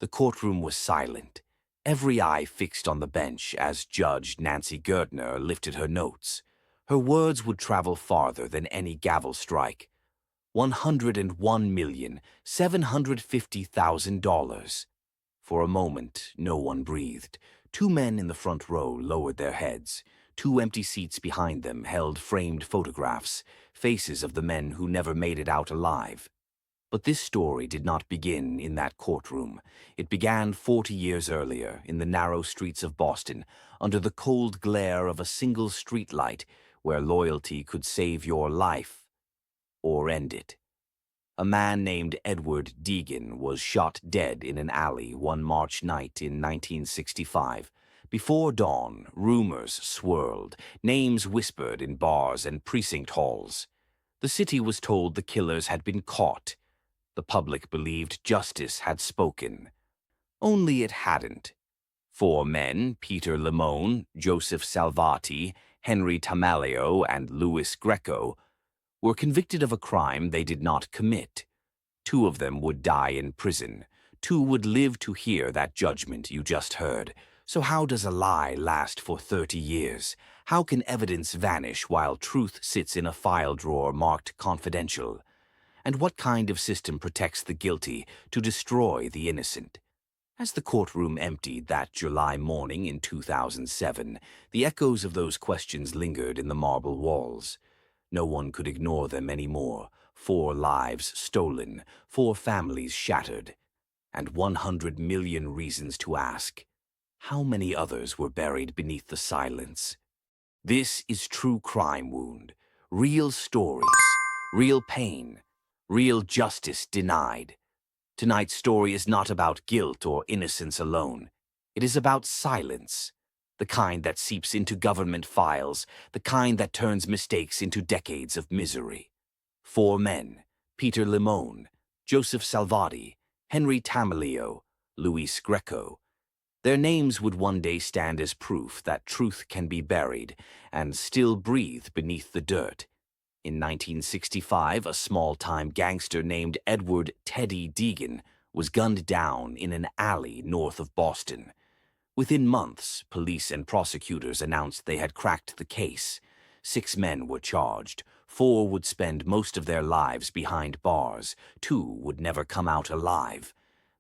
The courtroom was silent, every eye fixed on the bench as Judge Nancy Gertner lifted her notes. Her words would travel farther than any gavel strike. $101,750,000. For a moment, no one breathed. Two men in the front row lowered their heads. Two empty seats behind them held framed photographs, faces of the men who never made it out alive. But this story did not begin in that courtroom. It began 40 years earlier in the narrow streets of Boston, under the cold glare of a single streetlight where loyalty could save your life or end it. A man named Edward Deegan was shot dead in an alley one March night in 1965. Before dawn, rumors swirled, names whispered in bars and precinct halls. The city was told the killers had been caught. The public believed justice had spoken. Only it hadn't. Four men, Peter Limone, Joseph Salvati, Henry Tameleo, and Louis Greco, were convicted of a crime they did not commit. Two of them would die in prison. Two would live to hear that judgment you just heard. So how does a lie last for 30 years? How can evidence vanish while truth sits in a file drawer marked confidential? And what kind of system protects the guilty to destroy the innocent? As the courtroom emptied that July morning in 2007, the echoes of those questions lingered in the marble walls. No one could ignore them anymore. 4 lives stolen, 4 families shattered, and 100 million reasons to ask. How many others were buried beneath the silence? This is True Crime Wound. Real stories, real pain, real justice denied. Tonight's story is not about guilt or innocence alone. It is about silence. The kind that seeps into government files, the kind that turns mistakes into decades of misery. 4 men, Peter Limone, Joseph Salvati, Henry Tameleo, Louis Greco. Their names would one day stand as proof that truth can be buried and still breathe beneath the dirt. In 1965, a small-time gangster named Edward "Teddy" Deegan was gunned down in an alley north of Boston. Within months, police and prosecutors announced they had cracked the case. 6 men were charged. 4 would spend most of their lives behind bars. 2 would never come out alive.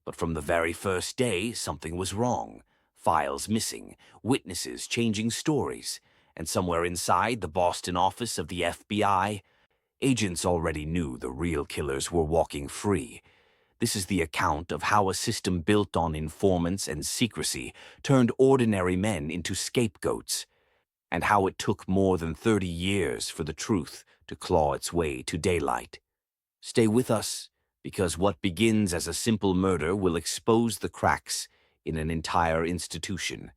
But from the very first day, something was wrong. Files missing, witnesses changing stories, and somewhere inside the Boston office of the FBI, agents already knew the real killers were walking free. This is the account of how a system built on informants and secrecy turned ordinary men into scapegoats, and how it took more than 30 years for the truth to claw its way to daylight. Stay with us, because what begins as a simple murder will expose the cracks in an entire institution.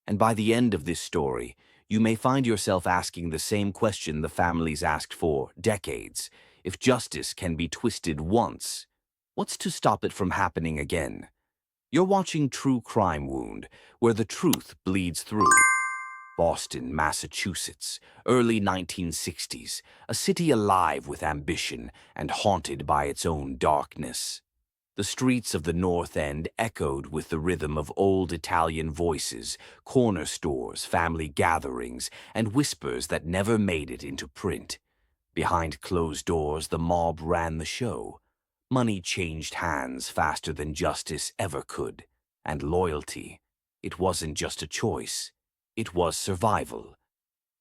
And by the end of this story, you may find yourself asking the same question the families asked for decades. If justice can be twisted once, what's to stop it from happening again? You're watching True Crime Wound, where the truth bleeds through. Boston, Massachusetts, early 1960s, a city alive with ambition and haunted by its own darkness. The streets of the North End echoed with the rhythm of old Italian voices, corner stores, family gatherings, and whispers that never made it into print. Behind closed doors, the mob ran the show. Money changed hands faster than justice ever could. And loyalty, it wasn't just a choice. It was survival.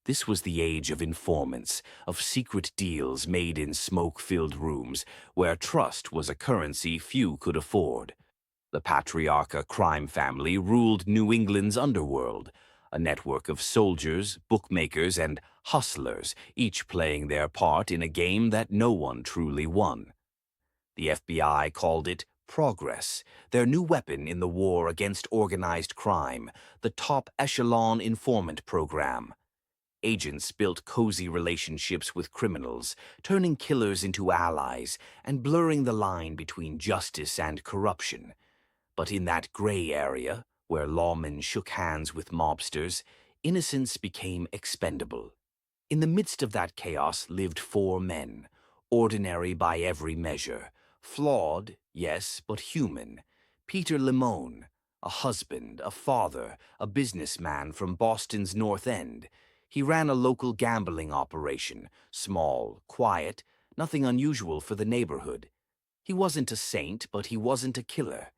This was the age of informants, of secret deals made in smoke-filled rooms, where trust was a currency few could afford. The Patriarcha crime family ruled New England's underworld, a network of soldiers, bookmakers, and hustlers, each playing their part in a game that no one truly won. The FBI called it progress, their new weapon in the war against organized crime, the top echelon informant program. Agents built cozy relationships with criminals, turning killers into allies and blurring the line between justice and corruption. But in that gray area, where lawmen shook hands with mobsters, innocence became expendable. In the midst of that chaos lived 4 men, ordinary by every measure. Flawed, yes, but human. Peter Limone, a husband, a father, a businessman from Boston's North End. He ran a local gambling operation, small, quiet, nothing unusual for the neighborhood. He wasn't a saint, but he wasn't a killer.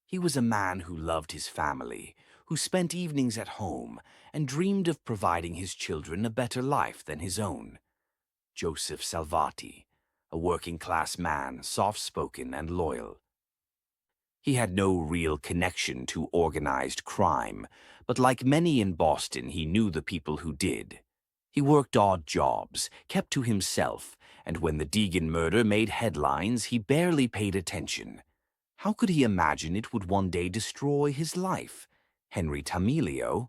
He was a man who loved his family, who spent evenings at home and dreamed of providing his children a better life than his own. Joseph Salvati, a working-class man, soft-spoken and loyal. He had no real connection to organized crime, but like many in Boston, he knew the people who did. He worked odd jobs, kept to himself, and when the Deegan murder made headlines, he barely paid attention. How could he imagine it would one day destroy his life? Henry Tameleo,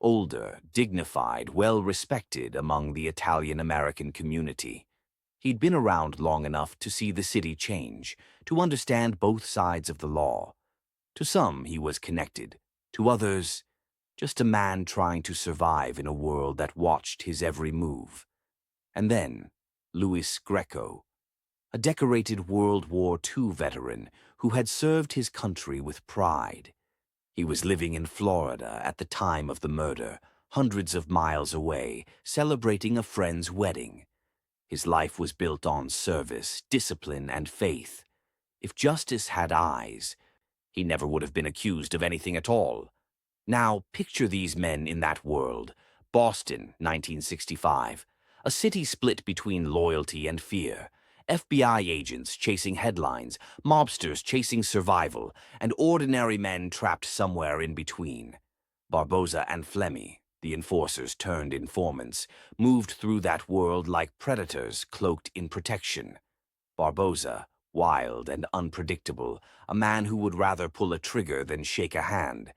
older, dignified, well-respected among the Italian-American community. He'd been around long enough to see the city change, to understand both sides of the law. To some, he was connected. To others, just a man trying to survive in a world that watched his every move. And then, Louis Greco, a decorated World War II veteran who had served his country with pride. He was living in Florida at the time of the murder, hundreds of miles away, celebrating a friend's wedding. His life was built on service, discipline, and faith. If justice had eyes, he never would have been accused of anything at all. Now, picture these men in that world. Boston, 1965. A city split between loyalty and fear. FBI agents chasing headlines, mobsters chasing survival, and ordinary men trapped somewhere in between. Barboza and Flemmi, the enforcers turned informants, moved through that world like predators cloaked in protection. Barboza, wild and unpredictable, a man who would rather pull a trigger than shake a hand.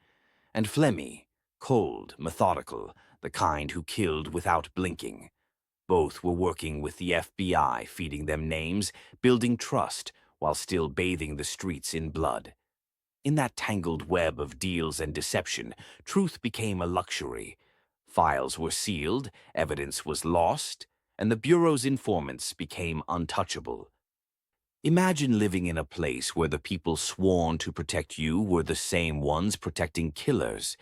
And Flemmi, cold, methodical, the kind who killed without blinking. Both were working with the FBI, feeding them names, building trust, while still bathing the streets in blood. In that tangled web of deals and deception, truth became a luxury. Files were sealed, evidence was lost, and the Bureau's informants became untouchable. Imagine living in a place where the people sworn to protect you were the same ones protecting killers,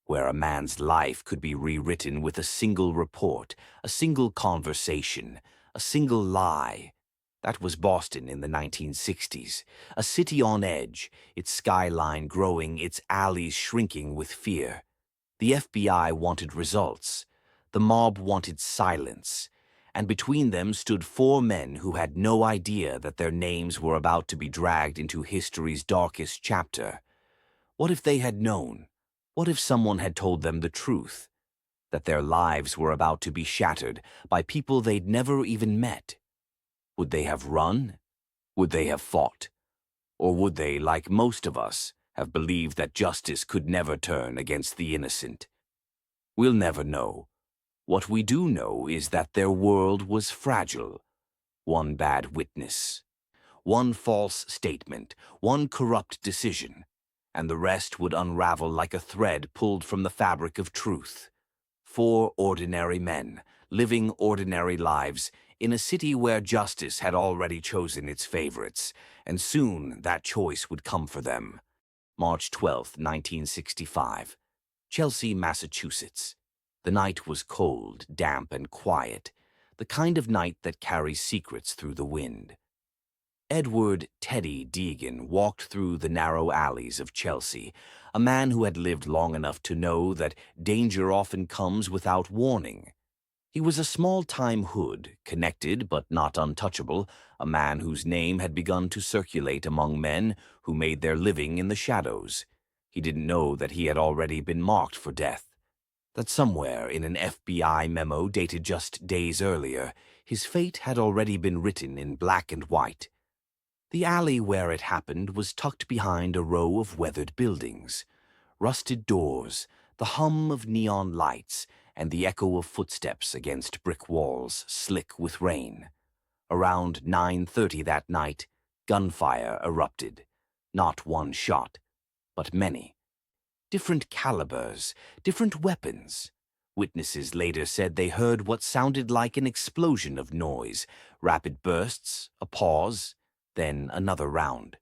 where a man's life could be rewritten with a single report, a single conversation, a single lie. That was Boston in the 1960s, a city on edge, its skyline growing, its alleys shrinking with fear. The FBI wanted results. The mob wanted silence. And between them stood four men who had no idea that their names were about to be dragged into history's darkest chapter. What if they had known? What if someone had told them the truth? That their lives were about to be shattered by people they'd never even met? Would they have run? Would they have fought? Or would they, like most of us, have believed that justice could never turn against the innocent? We'll never know. What we do know is that their world was fragile. One bad witness, one false statement, one corrupt decision, and the rest would unravel like a thread pulled from the fabric of truth. Four ordinary men, living ordinary lives, in a city where justice had already chosen its favorites, and soon that choice would come for them. March 12, 1965. Chelsea, Massachusetts. The night was cold, damp, and quiet, the kind of night that carries secrets through the wind. Edward Teddy Deegan walked through the narrow alleys of Chelsea, a man who had lived long enough to know that danger often comes without warning. He was a small-time hood, connected but not untouchable, a man whose name had begun to circulate among men who made their living in the shadows. He didn't know that he had already been marked for death, that somewhere in an FBI memo dated just days earlier, his fate had already been written in black and white. The alley where it happened was tucked behind a row of weathered buildings. Rusted doors, the hum of neon lights, and the echo of footsteps against brick walls slick with rain. Around 9:30 that night, gunfire erupted. Not one shot, but many. Different calibers, different weapons. Witnesses later said they heard what sounded like an explosion of noise, rapid bursts, a pause, then another round.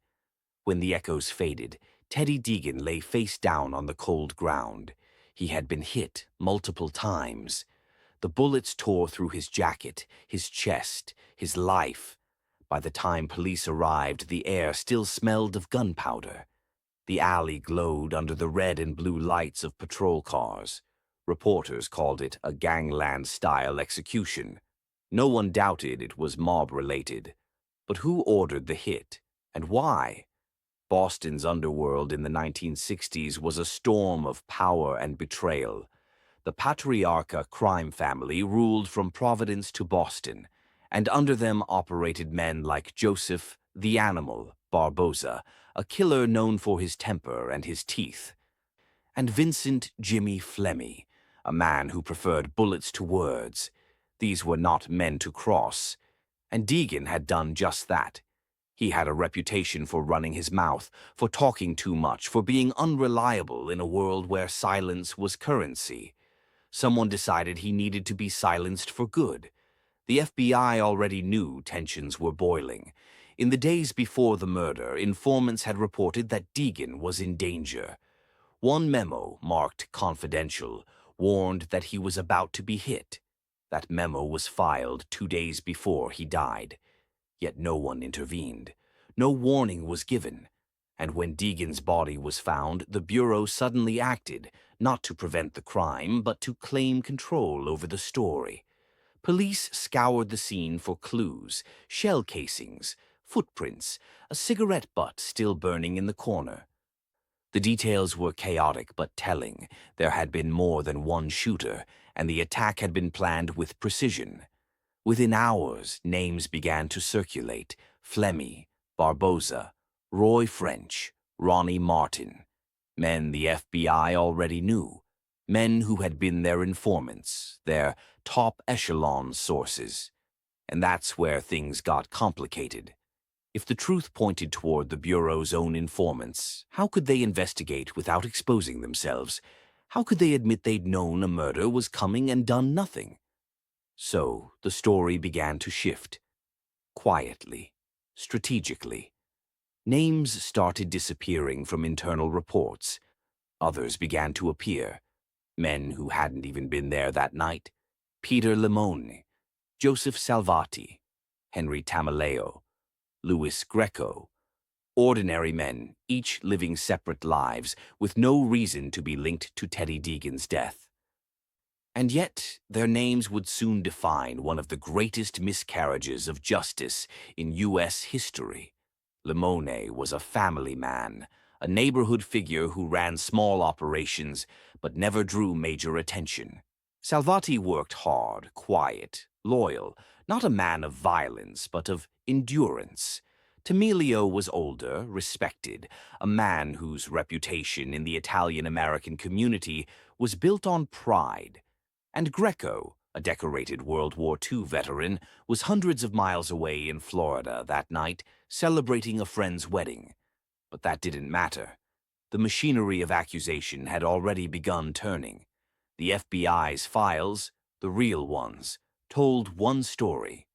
When the echoes faded, Teddy Deegan lay face down on the cold ground. He had been hit multiple times. The bullets tore through his jacket, his chest, his life. By the time police arrived, the air still smelled of gunpowder. The alley glowed under the red and blue lights of patrol cars. Reporters called it a gangland-style execution. No one doubted it was mob-related. But who ordered the hit, and why? Boston's underworld in the 1960s was a storm of power and betrayal. The Patriarcha crime family ruled from Providence to Boston, and under them operated men like Joseph, the Animal, Barboza, a killer known for his temper and his teeth, and Vincent Jimmy Flemmi, a man who preferred bullets to words. These were not men to cross, and Deegan had done just that. He had a reputation for running his mouth, for talking too much, for being unreliable in a world where silence was currency. Someone decided he needed to be silenced for good. The FBI already knew tensions were boiling. In the days before the murder, informants had reported that Deegan was in danger. One memo, marked confidential, warned that he was about to be hit. That memo was filed 2 days before he died. Yet no one intervened. No warning was given. And when Deegan's body was found, the Bureau suddenly acted, not to prevent the crime, but to claim control over the story. Police scoured the scene for clues, shell casings, footprints, a cigarette butt still burning in the corner. The details were chaotic but telling. There had been more than one shooter, and the attack had been planned with precision. Within hours, names began to circulate: Flemmi, Barboza, Roy French, Ronnie Martin. Men the FBI already knew. Men who had been their informants, their top echelon sources. And that's where things got complicated. If the truth pointed toward the Bureau's own informants, how could they investigate without exposing themselves? How could they admit they'd known a murder was coming and done nothing? So the story began to shift. Quietly, strategically. Names started disappearing from internal reports. Others began to appear. Men who hadn't even been there that night. Peter Limone, Joseph Salvati, Henry Tameleo, Louis Greco. Ordinary men, each living separate lives, with no reason to be linked to Teddy Deegan's death. And yet, their names would soon define one of the greatest miscarriages of justice in U.S. history. Limone was a family man, a neighborhood figure who ran small operations but never drew major attention. Salvati worked hard, quiet, loyal, not a man of violence but of endurance. Tameleo was older, respected, a man whose reputation in the Italian-American community was built on pride. And Greco, a decorated World War II veteran, was hundreds of miles away in Florida that night, celebrating a friend's wedding. But that didn't matter. The machinery of accusation had already begun turning. The FBI's files, the real ones, told one story.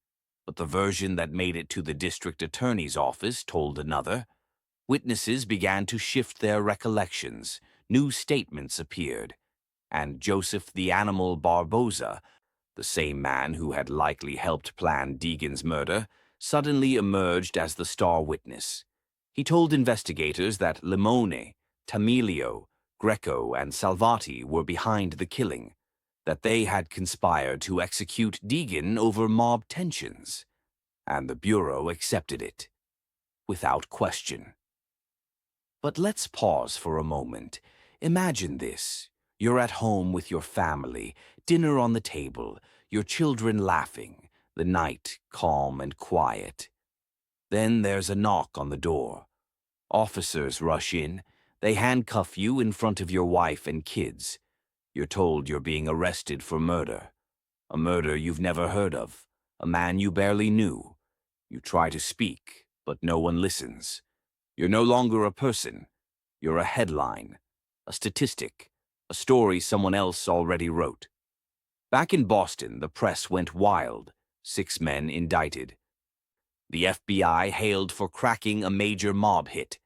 But the version that made it to the district attorney's office told another. Witnesses began to shift their recollections. New statements appeared. And Joseph the Animal Barboza, the same man who had likely helped plan Deegan's murder, suddenly emerged as the star witness. He told investigators that Limone, Tameleo, Greco, and Salvati were behind the killing, that they had conspired to execute Deegan over mob tensions. And the Bureau accepted it, without question. But let's pause for a moment. Imagine this. You're at home with your family, dinner on the table, your children laughing, the night calm and quiet. Then there's a knock on the door. Officers rush in. They handcuff you in front of your wife and kids. You're told you're being arrested for murder. A murder you've never heard of. A man you barely knew. You try to speak, but no one listens. You're no longer a person. You're a headline, a statistic, a story someone else already wrote. Back in Boston, the press went wild. 6 men indicted. The FBI hailed for cracking a major mob hit.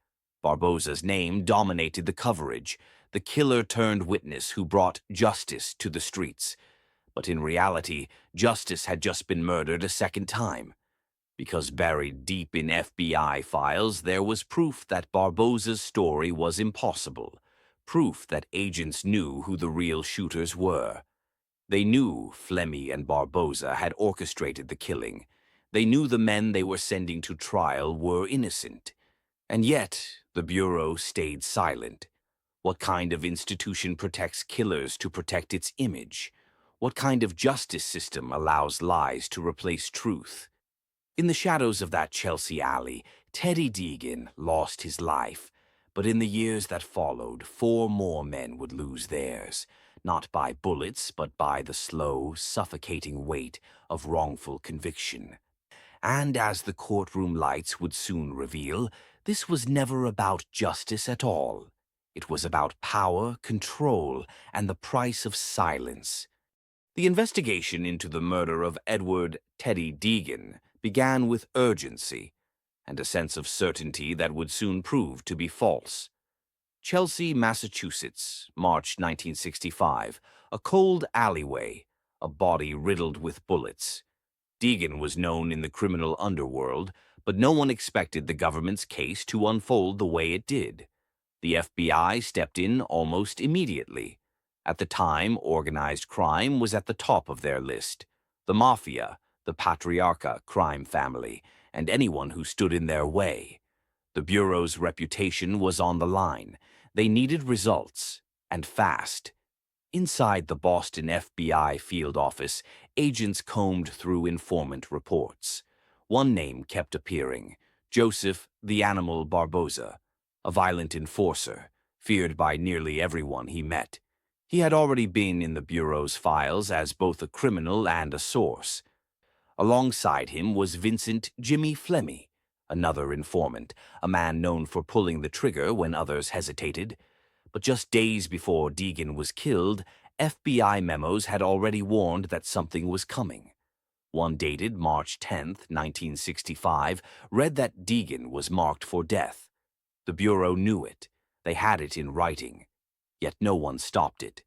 Barbosa's name dominated the coverage, the killer-turned-witness who brought justice to the streets. But in reality, justice had just been murdered a second time. Because buried deep in FBI files, there was proof that Barbosa's story was impossible. Proof that agents knew who the real shooters were. They knew Flemmi and Barbosa had orchestrated the killing. They knew the men they were sending to trial were innocent. And yet, the Bureau stayed silent. What kind of institution protects killers to protect its image? What kind of justice system allows lies to replace truth? In the shadows of that Chelsea alley, Teddy Deegan lost his life. But in the years that followed, 4 more men would lose theirs, not by bullets, but by the slow, suffocating weight of wrongful conviction. And as the courtroom lights would soon reveal, this was never about justice at all. It was about power, control, and the price of silence. The investigation into the murder of Edward Teddy Deegan began with urgency and a sense of certainty that would soon prove to be false. Chelsea, Massachusetts, March 1965, a cold alleyway, a body riddled with bullets. Deegan was known in the criminal underworld, but no one expected the government's case to unfold the way it did. The FBI stepped in almost immediately. At the time, organized crime was at the top of their list. The Mafia, the Patriarca crime family, and anyone who stood in their way. The Bureau's reputation was on the line. They needed results, and fast. Inside the Boston FBI field office, agents combed through informant reports. One name kept appearing, Joseph the Animal Barbosa, a violent enforcer, feared by nearly everyone he met. He had already been in the Bureau's files as both a criminal and a source. Alongside him was Vincent Jimmy Flemmi, another informant, a man known for pulling the trigger when others hesitated. But just days before Deegan was killed, FBI memos had already warned that something was coming. One dated March 10, 1965, read that Deegan was marked for death. The Bureau knew it. They had it in writing. Yet no one stopped it.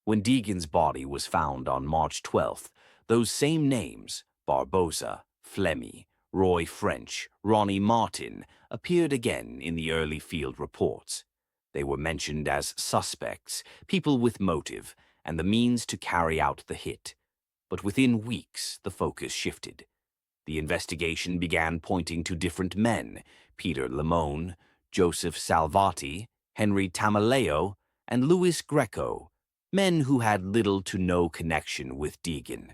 When Deegan's body was found on March 12th, those same names, Barbosa, Flemmi, Roy French, Ronnie Martin, appeared again in the early field reports. They were mentioned as suspects, people with motive, and the means to carry out the hit. But within weeks, the focus shifted. The investigation began pointing to different men, Peter Limone, Joseph Salvati, Henry Tameleo, and Louis Greco, men who had little to no connection with Deegan,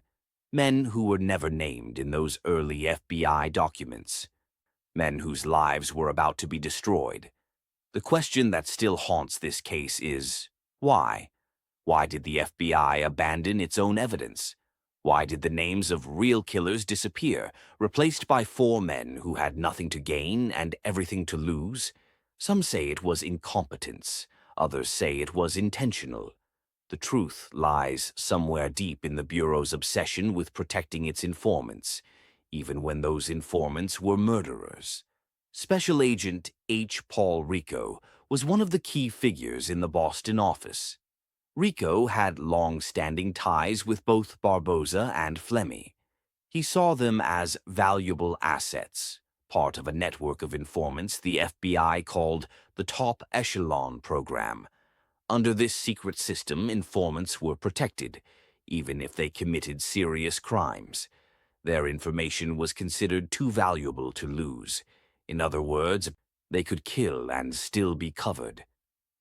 men who were never named in those early FBI documents, men whose lives were about to be destroyed. The question that still haunts this case is, why? Why did the FBI abandon its own evidence? Why did the names of real killers disappear, replaced by 4 men who had nothing to gain and everything to lose? Some say it was incompetence. Others say it was intentional. The truth lies somewhere deep in the Bureau's obsession with protecting its informants, even when those informants were murderers. Special Agent H. Paul Rico was one of the key figures in the Boston office. Rico had long-standing ties with both Barbosa and Flemmi. He saw them as valuable assets, part of a network of informants the FBI called the Top Echelon Program. Under this secret system, informants were protected, even if they committed serious crimes. Their information was considered too valuable to lose. In other words, they could kill and still be covered.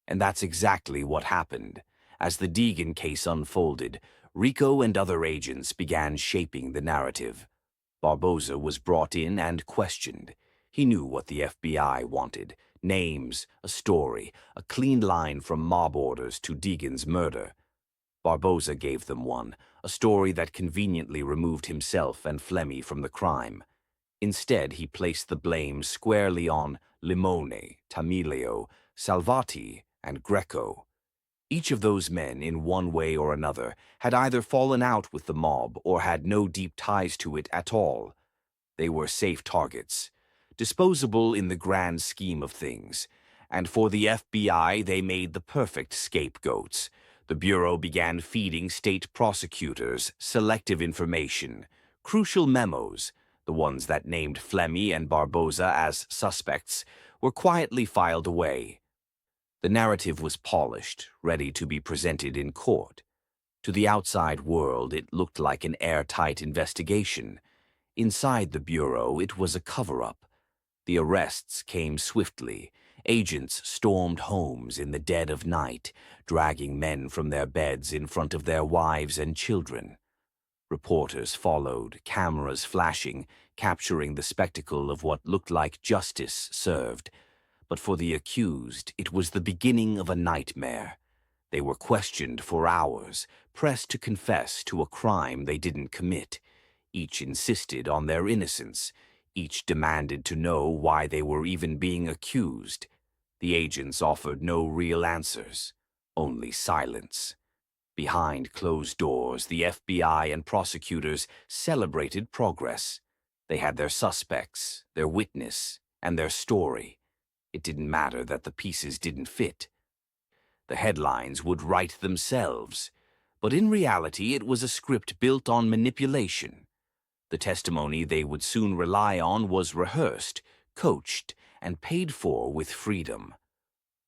And that's exactly what happened. As the Deegan case unfolded, Rico and other agents began shaping the narrative. Barbosa was brought in and questioned. He knew what the FBI wanted: names, a story, a clean line from mob orders to Deegan's murder. Barbosa gave them one, a story that conveniently removed himself and Flemmi from the crime. Instead, he placed the blame squarely on Limone, Tameleo, Salvati, and Greco. Each of those men, in one way or another, had either fallen out with the mob or had no deep ties to it at all. They were safe targets, disposable in the grand scheme of things, And for the FBI, they made the perfect scapegoats. The Bureau began feeding state prosecutors selective information, crucial memos, the ones that named Flemmi and Barboza as suspects, were quietly filed away. The narrative was polished, ready to be presented in court. To the outside world, it looked like an airtight investigation. Inside the Bureau, it was a cover-up. The arrests came swiftly. Agents stormed homes in the dead of night, dragging men from their beds in front of their wives and children. Reporters followed, cameras flashing, capturing the spectacle of what looked like justice served. But for the accused, it was the beginning of a nightmare. They were questioned for hours, pressed to confess to a crime they didn't commit. Each insisted on their innocence. Each demanded to know why they were even being accused. The agents offered no real answers, only silence. Behind closed doors, the FBI and prosecutors celebrated progress. They had their suspects, their witness, and their story. It didn't matter that the pieces didn't fit. The headlines would write themselves, but in reality it was a script built on manipulation. The testimony they would soon rely on was rehearsed, coached, and paid for with freedom.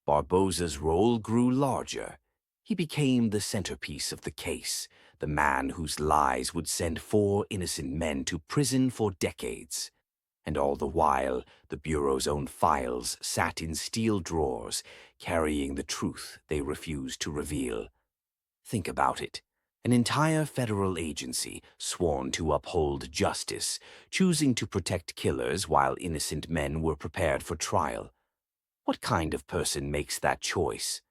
Barboza's role grew larger. He became the centerpiece of the case, the man whose lies would send 4 innocent men to prison for decades. And all the while, the Bureau's own files sat in steel drawers, carrying the truth they refused to reveal. Think about it. An entire federal agency sworn to uphold justice, choosing to protect killers while innocent men were prepared for trial. What kind of person makes that choice?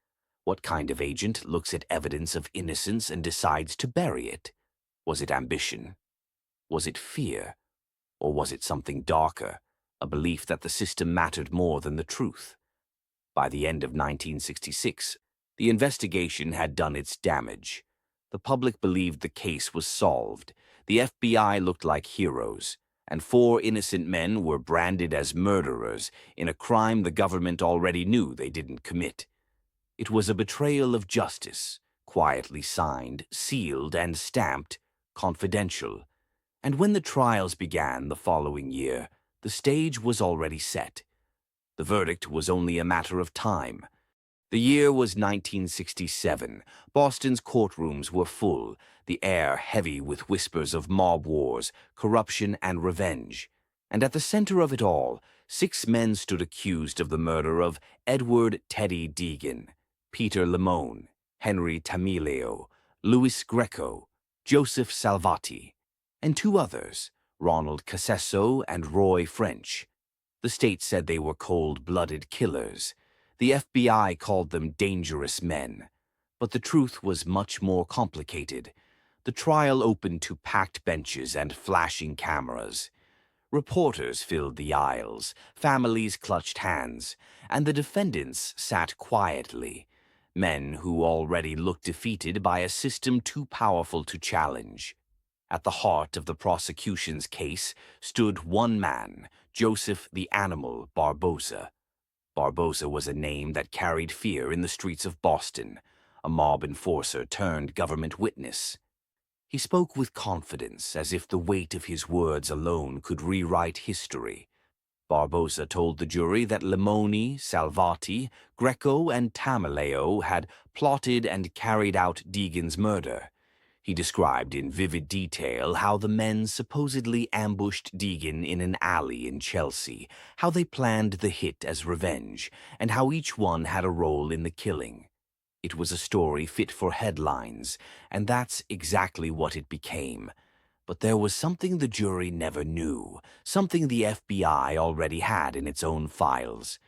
What kind of agent looks at evidence of innocence and decides to bury it? Was it ambition? Was it fear? Or was it something darker, a belief that the system mattered more than the truth? By the end of 1966, the investigation had done its damage. The public believed the case was solved. The FBI looked like heroes, and 4 innocent men were branded as murderers in a crime the government already knew they didn't commit. It was a betrayal of justice, quietly signed, sealed, and stamped confidential. And when the trials began the following year, the stage was already set. The verdict was only a matter of time. The year was 1967. Boston's courtrooms were full, the air heavy with whispers of mob wars, corruption, and revenge. And at the center of it all, 6 men stood accused of the murder of Edward "Teddy" Deegan, Peter Limone, Henry Tameleo, Louis Greco, Joseph Salvati, and 2 others, Ronald Casesso and Roy French. The state said they were cold-blooded killers. The FBI called them dangerous men. But the truth was much more complicated. The trial opened to packed benches and flashing cameras. Reporters filled the aisles, families clutched hands, and the defendants sat quietly, men who already looked defeated by a system too powerful to challenge. At the heart of the prosecution's case stood one man, Joseph the Animal Barboza. Barboza was a name that carried fear in the streets of Boston, a mob enforcer turned government witness. He spoke with confidence, as if the weight of his words alone could rewrite history. Barboza told the jury that Limone, Salvati, Greco, and Tameleo had plotted and carried out Deegan's murder. He described in vivid detail how the men supposedly ambushed Deegan in an alley in Chelsea, how they planned the hit as revenge, and how each one had a role in the killing. It was a story fit for headlines, and that's exactly what it became. But there was something the jury never knew, something the FBI already had in its own files.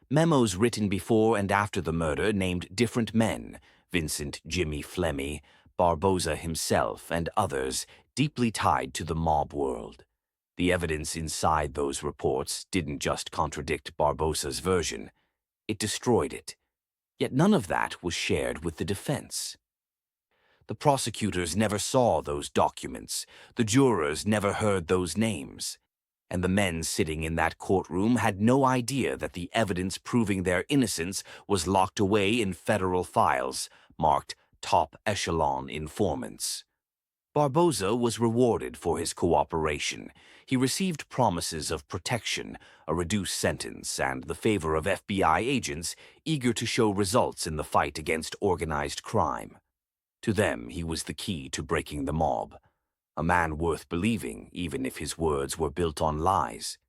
Memos written before and after the murder named different men, Vincent "Jimmy" Flemmi, Barboza himself, and others deeply tied to the mob world. The evidence inside those reports didn't just contradict Barboza's version, it destroyed it. Yet none of that was shared with the defense. The prosecutors never saw those documents, the jurors never heard those names. and the men sitting in that courtroom had no idea that the evidence proving their innocence was locked away in federal files, marked top echelon informants. Barboza was rewarded for his cooperation. He received promises of protection, a reduced sentence, and the favor of FBI agents eager to show results in the fight against organized crime. To them, he was the key to breaking the mob. A man worth believing, even if his words were built on lies.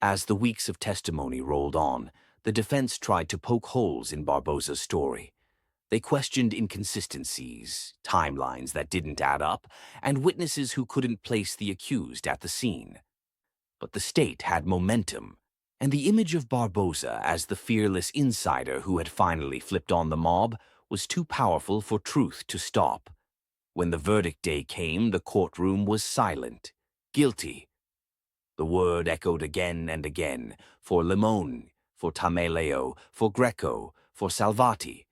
As the weeks of testimony rolled on, the defense tried to poke holes in Barboza's story. They questioned inconsistencies, timelines that didn't add up, and witnesses who couldn't place the accused at the scene. But the state had momentum, and the image of Barboza as the fearless insider who had finally flipped on the mob was too powerful for truth to stop. When the verdict day came, the courtroom was silent. Guilty. The word echoed again and again, for Limone, for Tameleo, for Greco, for Salvati.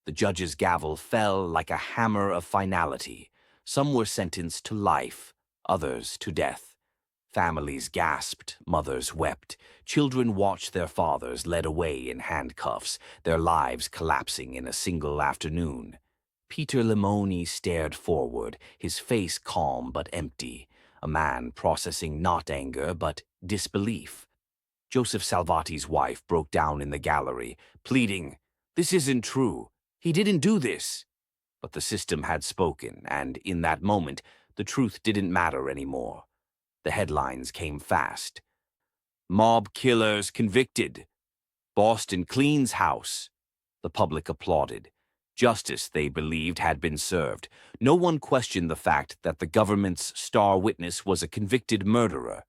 The judge's gavel fell like a hammer of finality. Some were sentenced to life, others to death. Families gasped, mothers wept. Children watched their fathers led away in handcuffs, their lives collapsing in a single afternoon. Peter Limone stared forward, his face calm but empty, a man processing not anger but disbelief. Joseph Salvati's wife broke down in the gallery, pleading, "This isn't true. He didn't do this." But the system had spoken, and in that moment, the truth didn't matter anymore. The headlines came fast. "Mob killers convicted. Boston cleans house." The public applauded. Justice, they believed, had been served. No one questioned the fact that the government's star witness was a convicted murderer.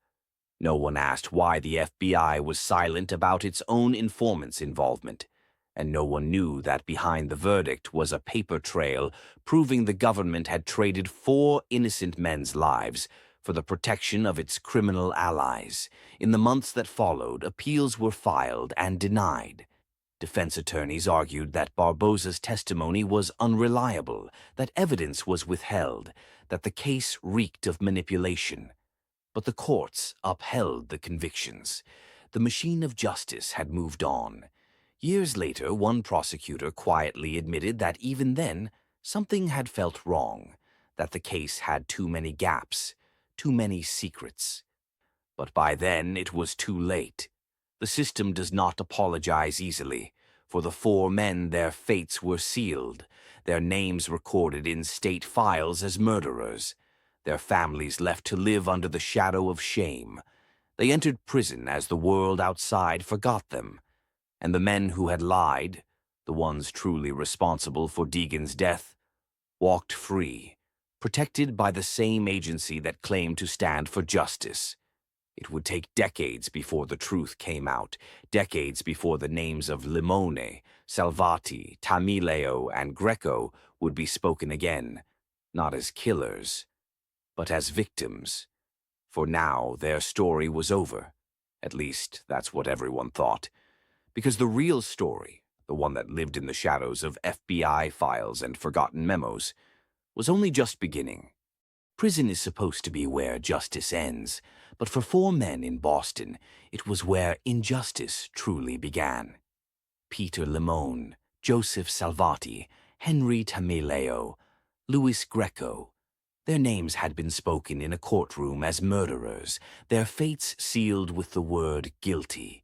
No one asked why the FBI was silent about its own informant's involvement. And no one knew that behind the verdict was a paper trail proving the government had traded 4 innocent men's lives for the protection of its criminal allies. In the months that followed, appeals were filed and denied. Defense attorneys argued that Barboza's testimony was unreliable, that evidence was withheld, that the case reeked of manipulation. But the courts upheld the convictions. The machine of justice had moved on. Years later, one prosecutor quietly admitted that even then, something had felt wrong, that the case had too many gaps, too many secrets. But by then, it was too late. The system does not apologize easily. For the 4 men, their fates were sealed, their names recorded in state files as murderers, their families left to live under the shadow of shame. They entered prison as the world outside forgot them. And the men who had lied, the ones truly responsible for Deegan's death, walked free, protected by the same agency that claimed to stand for justice. It would take decades before the truth came out, decades before the names of Limone, Salvati, Tameleo, and Greco would be spoken again, not as killers, but as victims. For now, their story was over. At least, that's what everyone thought. Because the real story, the one that lived in the shadows of FBI files and forgotten memos, was only just beginning. Prison is supposed to be where justice ends, but for 4 men in Boston, it was where injustice truly began. Peter Limone, Joseph Salvati, Henry Tameleo, Louis Greco. Their names had been spoken in a courtroom as murderers, their fates sealed with the word guilty.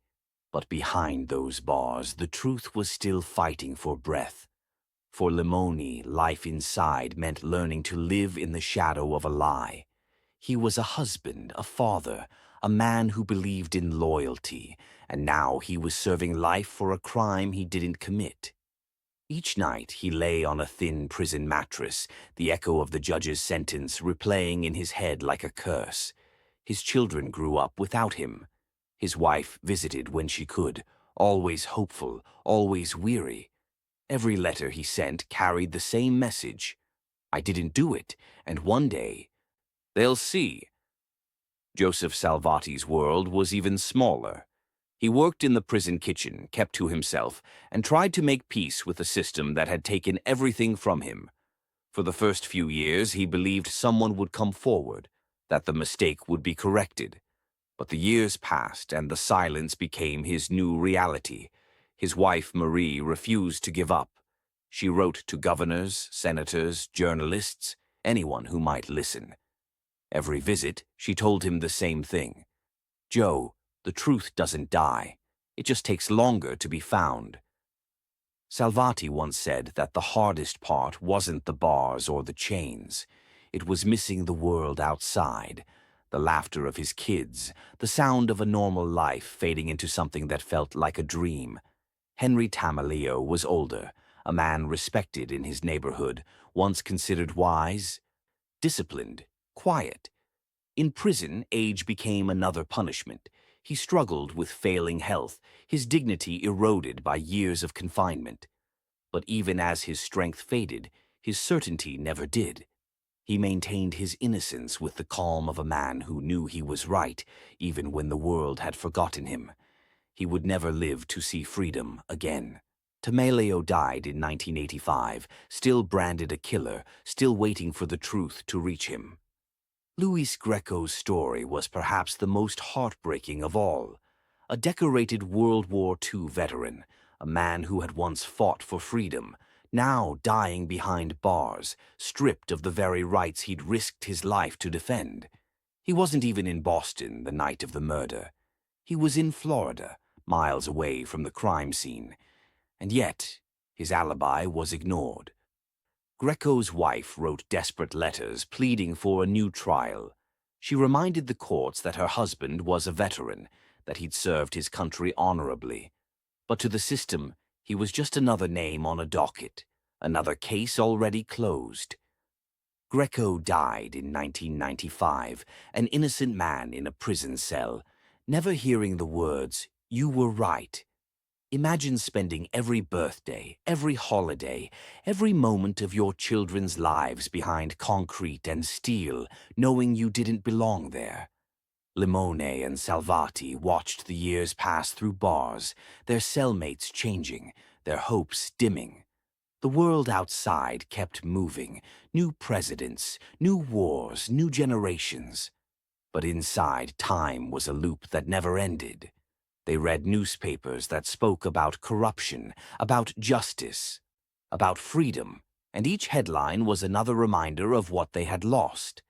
But behind those bars, the truth was still fighting for breath. For Limone, life inside meant learning to live in the shadow of a lie. He was a husband, a father, a man who believed in loyalty, and now he was serving life for a crime he didn't commit. Each night he lay on a thin prison mattress, the echo of the judge's sentence replaying in his head like a curse. His children grew up without him. His wife visited when she could, always hopeful, always weary. Every letter he sent carried the same message. I didn't do it, and one day, they'll see. Joseph Salvati's world was even smaller. He worked in the prison kitchen, kept to himself, and tried to make peace with a system that had taken everything from him. For the first few years, he believed someone would come forward, that the mistake would be corrected. But the years passed, and the silence became his new reality. His wife, Marie, refused to give up. She wrote to governors, senators, journalists, anyone who might listen. Every visit, she told him the same thing. "Joe, the truth doesn't die. It just takes longer to be found." Salvati once said that the hardest part wasn't the bars or the chains. It was missing the world outside, the laughter of his kids, the sound of a normal life fading into something that felt like a dream. Henry Tameleo was older, a man respected in his neighborhood, once considered wise, disciplined, quiet. In prison, age became another punishment. He struggled with failing health, his dignity eroded by years of confinement. But even as his strength faded, his certainty never did. He maintained his innocence with the calm of a man who knew he was right, even when the world had forgotten him. He would never live to see freedom again. Tameleo died in 1985, still branded a killer, still waiting for the truth to reach him. Louis Greco's story was perhaps the most heartbreaking of all. A decorated World War II veteran, a man who had once fought for freedom, now dying behind bars, stripped of the very rights he'd risked his life to defend. He wasn't even in Boston the night of the murder. He was in Florida, miles away from the crime scene. And yet, his alibi was ignored. Greco's wife wrote desperate letters pleading for a new trial. She reminded the courts that her husband was a veteran, that he'd served his country honorably. But to the system, he was just another name on a docket, another case already closed. Greco died in 1995, an innocent man in a prison cell, never hearing the words, "You were right." Imagine spending every birthday, every holiday, every moment of your children's lives behind concrete and steel, knowing you didn't belong there. Limone and Salvati watched the years pass through bars, their cellmates changing, their hopes dimming. The world outside kept moving, new presidents, new wars, new generations. But inside, time was a loop that never ended. They read newspapers that spoke about corruption, about justice, about freedom, and each headline was another reminder of what they had lost.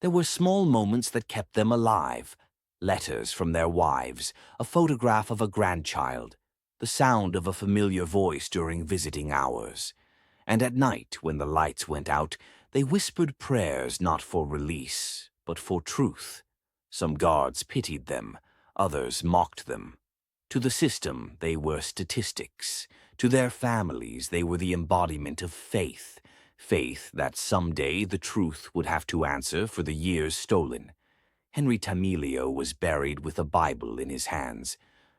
There were small moments that kept them alive: letters from their wives, a photograph of a grandchild, the sound of a familiar voice during visiting hours. And at night, when the lights went out, they whispered prayers not for release, but for truth. Some guards pitied them, others mocked them. To the system, they were statistics. To their families, they were the embodiment of faith. Faith that someday the truth would have to answer for the years stolen. Henry Tameleo was buried with a Bible in his hands.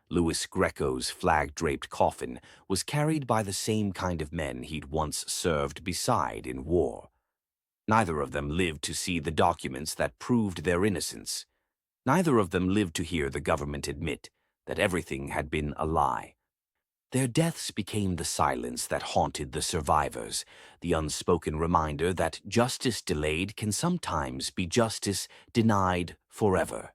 Louis Greco's flag-draped coffin was carried by the same kind of men he'd once served beside in war. Neither of them lived to see the documents that proved their innocence. Neither of them lived to hear the government admit that everything had been a lie. Their deaths became the silence that haunted the survivors, the unspoken reminder that justice delayed can sometimes be justice denied forever.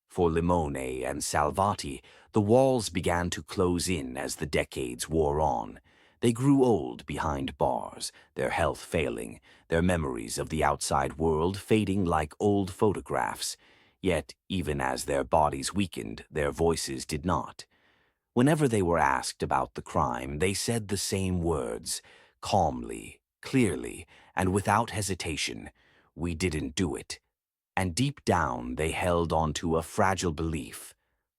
For Limone and Salvati, the walls began to close in as the decades wore on. They grew old behind bars, their health failing, their memories of the outside world fading like old photographs. Yet, even as their bodies weakened, their voices did not. Whenever they were asked about the crime, they said the same words, calmly, clearly, and without hesitation: "We didn't do it." And deep down, they held on to a fragile belief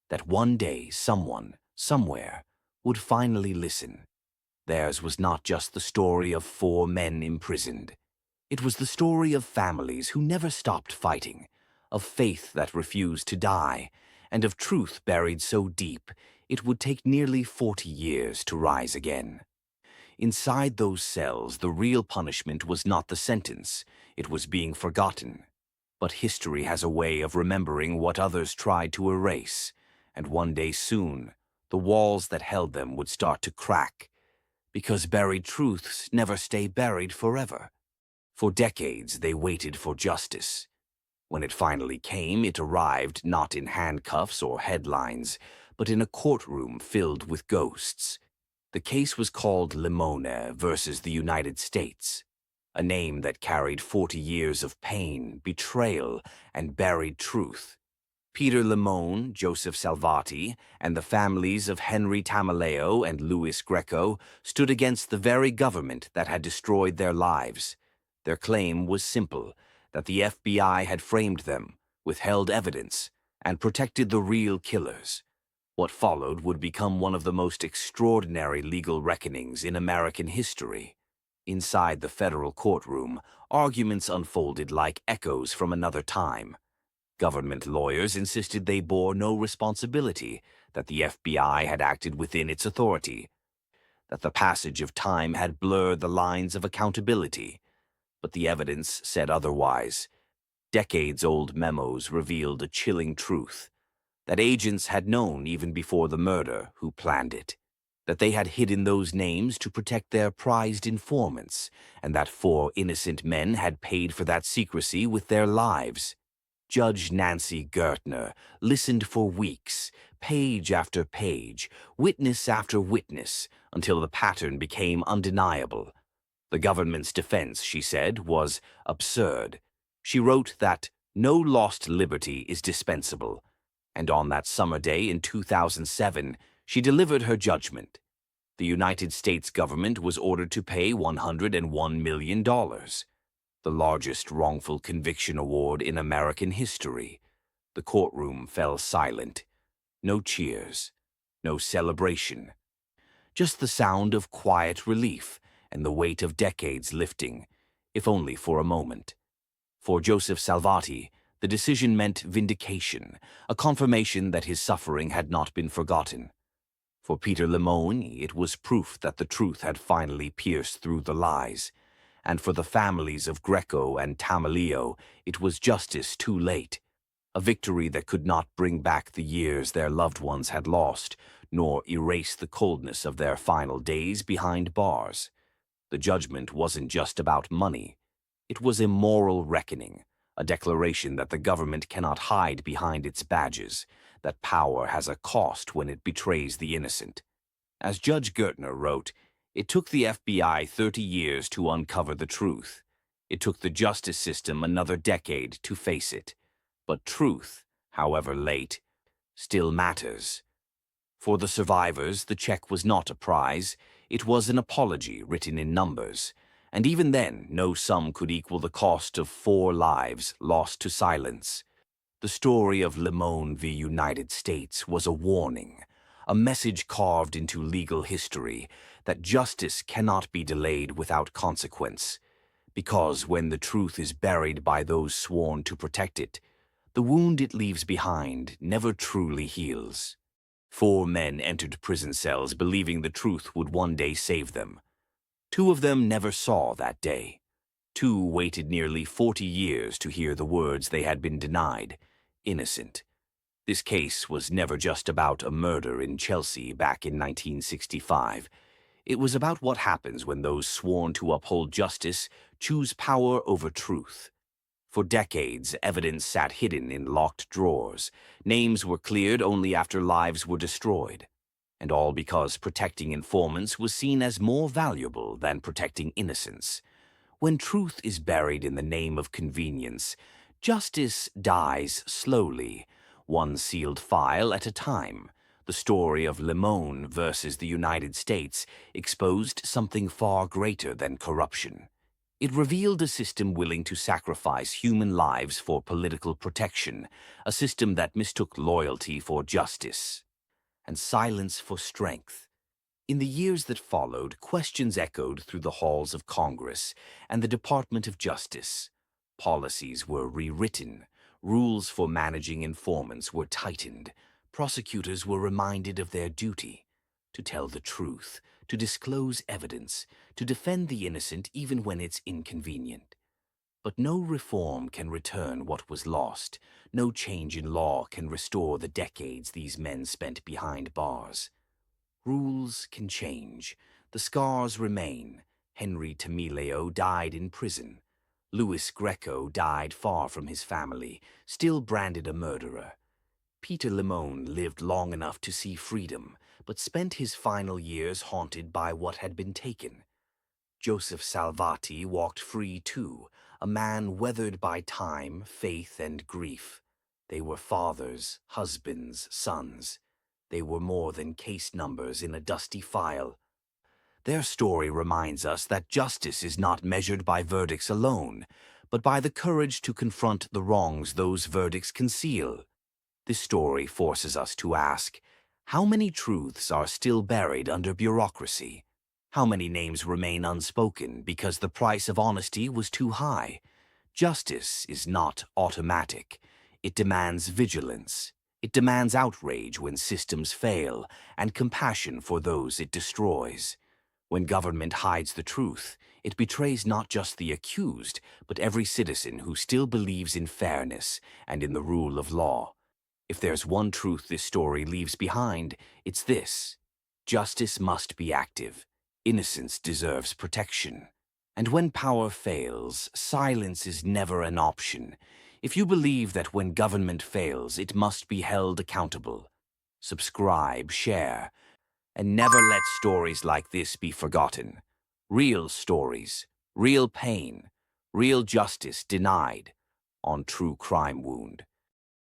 that one day someone, somewhere, would finally listen. Theirs was not just the story of 4 men imprisoned. It was the story of families who never stopped fighting, of faith that refused to die, and of truth buried so deep it would take nearly 40 years to rise again. Inside those cells, the real punishment was not the sentence, it was being forgotten. But history has a way of remembering what others tried to erase, and one day soon, the walls that held them would start to crack, because buried truths never stay buried forever. For decades, they waited for justice. When it finally came, it arrived not in handcuffs or headlines, but in a courtroom filled with ghosts. The case was called Limone versus the United States, a name that carried 40 years of pain, betrayal, and buried truth. Peter Limone, Joseph Salvati, and the families of Henry Tameleo and Louis Greco stood against the very government that had destroyed their lives. Their claim was simple, that the FBI had framed them, withheld evidence, and protected the real killers. What followed would become one of the most extraordinary legal reckonings in American history. Inside the federal courtroom, arguments unfolded like echoes from another time. Government lawyers insisted they bore no responsibility, that the FBI had acted within its authority, that the passage of time had blurred the lines of accountability. But the evidence said otherwise. Decades-old memos revealed a chilling truth, that agents had known even before the murder who planned it, that they had hidden those names to protect their prized informants, and that 4 innocent men had paid for that secrecy with their lives. Judge Nancy Gertner listened for weeks, page after page, witness after witness, until the pattern became undeniable. The government's defense, she said, was absurd. She wrote that no lost liberty is dispensable, and on that summer day in 2007, she delivered her judgment. The United States government was ordered to pay $101 million, the largest wrongful conviction award in American history. The courtroom fell silent. No cheers, no celebration. Just the sound of quiet relief and the weight of decades lifting, if only for a moment. For Joseph Salvati, the decision meant vindication, a confirmation that his suffering had not been forgotten. For Peter Limone, it was proof that the truth had finally pierced through the lies. And for the families of Greco and Tameleo, it was justice too late, a victory that could not bring back the years their loved ones had lost, nor erase the coldness of their final days behind bars. The judgment wasn't just about money. It was a moral reckoning, a declaration that the government cannot hide behind its badges, that power has a cost when it betrays the innocent. As Judge Gertner wrote, it took the FBI 30 years to uncover the truth. It took the justice system another decade to face it. But truth, however late, still matters. For the survivors, the check was not a prize. It was an apology written in numbers. And even then, no sum could equal the cost of 4 lives lost to silence. The story of Limone v. United States was a warning, a message carved into legal history that justice cannot be delayed without consequence. Because when the truth is buried by those sworn to protect it, the wound it leaves behind never truly heals. 4 men entered prison cells believing the truth would one day save them. 2 of them never saw that day. 2 waited nearly 40 years to hear the words they had been denied. Innocent. This case was never just about a murder in Chelsea back in 1965. It was about what happens when those sworn to uphold justice choose power over truth. For decades, evidence sat hidden in locked drawers. Names were cleared only after lives were destroyed. And all because protecting informants was seen as more valuable than protecting innocence. When truth is buried in the name of convenience, justice dies slowly, one sealed file at a time. The story of Limone versus the United States exposed something far greater than corruption. It revealed a system willing to sacrifice human lives for political protection, a system that mistook loyalty for justice and silence for strength. In the years that followed, questions echoed through the halls of Congress and the Department of Justice. Policies were rewritten, rules for managing informants were tightened, prosecutors were reminded of their duty to tell the truth, to disclose evidence, to defend the innocent even when it's inconvenient. But no reform can return what was lost. No change in law can restore the decades these men spent behind bars. Rules can change. The scars remain. Henry Tameleo died in prison. Louis Greco died far from his family, still branded a murderer. Peter Limone lived long enough to see freedom, but spent his final years haunted by what had been taken. Joseph Salvati walked free too, a man weathered by time, faith, and grief. They were fathers, husbands, sons. They were more than case numbers in a dusty file. Their story reminds us that justice is not measured by verdicts alone, but by the courage to confront the wrongs those verdicts conceal. This story forces us to ask, how many truths are still buried under bureaucracy? How many names remain unspoken because the price of honesty was too high? Justice is not automatic. It demands vigilance. It demands outrage when systems fail, and compassion for those it destroys. When government hides the truth, it betrays not just the accused, but every citizen who still believes in fairness and in the rule of law. If there's one truth this story leaves behind, it's this: justice must be active. Innocence deserves protection. And when power fails, silence is never an option. If you believe that when government fails, it must be held accountable, subscribe, share, and never let stories like this be forgotten. Real stories, real pain, real justice denied on True Crime Wound.